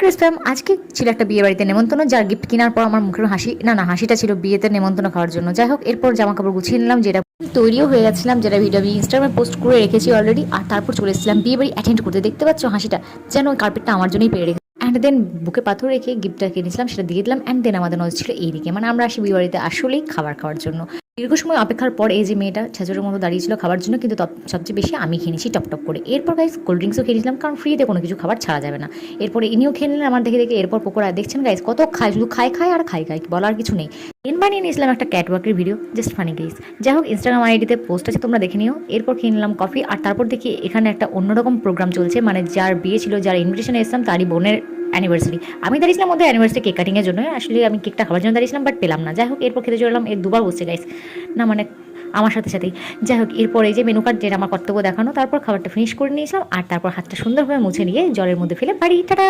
ক্রিস্টাম আজকে ছিল একটা বিয়ে বাড়িতে নেমন্তন্ন, যার গিফট কেনার পর আমার মুখের হাসি না হাসিটা ছিল বিয়েতে নেমন্তন্ন খাওয়ার জন্য। যাই হোক, এরপর জামা কাপড় গুছিয়ে নিলাম, যেটা তৈরিও হয়ে গেছিলাম, যেটা ভিডিও আমি ইনস্টাগ্রামে পোস্ট করে রেখেছি অলরেডি। আর তারপর চলে এসেছিলাম বিয়ে বাড়ি অ্যাটেন্ড করতে। দেখতে পাচ্ছ হাসিটা, যেন ওই কার্পেটটা আমার জন্যই পেয়ে রেখেছে। অ্যান্ড দেন বুকে পাথর রেখে গিফটটা কিনেছিলাম, সেটা দিয়ে দিলাম। অ্যান্ড দেন আমাদের নজর ছিল এইদিকে, মানে আমরা আসি বিয়ে বাড়িতে আসলেই খাবার খাওয়ার জন্য। দীর্ঘ সময় অপেক্ষার পর এই যে মেয়েটা ছেচরের মতো দাঁড়িয়েছিল খাবার জন্য, কিন্তু সবচেয়ে বেশি আমি খেয়ে নিয়েছি টপ টপ করে। এরপর গাইস কোল্ড ড্রিঙ্কসও খেয়ে নিয়েছিলাম, কারণ ফ্রিতে কোনো কিছু খাবার ছাড়া যাবে না। এরপরে ইনিও খেয়ে নিলেন আমার দেখে দেখে। এরপর পকোড়া দেখছেন গাইস কত খায়, শুধু খায় খায় আর খায় খায়, বলার কিছু নেই। বানিয়ে নিয়েছিলাম একটা ক্যাটওয়াকের ভিডিও, জাস্ট ফানি গাইস। যাই হোক, ইনস্টাগ্রাম আইডিতে পোস্ট আছে, তোমরা দেখে নিও। এরপর খেয়ে নিলাম কফি। আর তারপর দেখি এখানে একটা অন্যরকম প্রোগ্রাম চলছে, মানে যার বিয়ে ছিল, যার ইনভিটেশনে এসেছিলাম, তারই বোনের অ্যানিভার্সারি। আমি দাঁড়িয়েছিলাম ওদের অ্যানিভার্সারি কেক কাটিংয়ের জন্য, আসলে আমি কেকটা খাবার জন্য দাঁড়িয়েছিলাম, বাট পেলাম না। যাই হোক, এরপর খেতে চললাম। এর দুবার বসছে গাইস, না মানে আমার সাথে সাথেই। যাই হোক, এরপর এই যে মেনু কার্ড, যেটা আমার কর্তব্য দেখানো, তারপর খাবারটা ফিনিশ করে নিয়েছিলাম। আর তারপর হাতটা সুন্দরভাবে মুছে নিয়ে জলের মধ্যে ফেলে বাড়ি টাটা।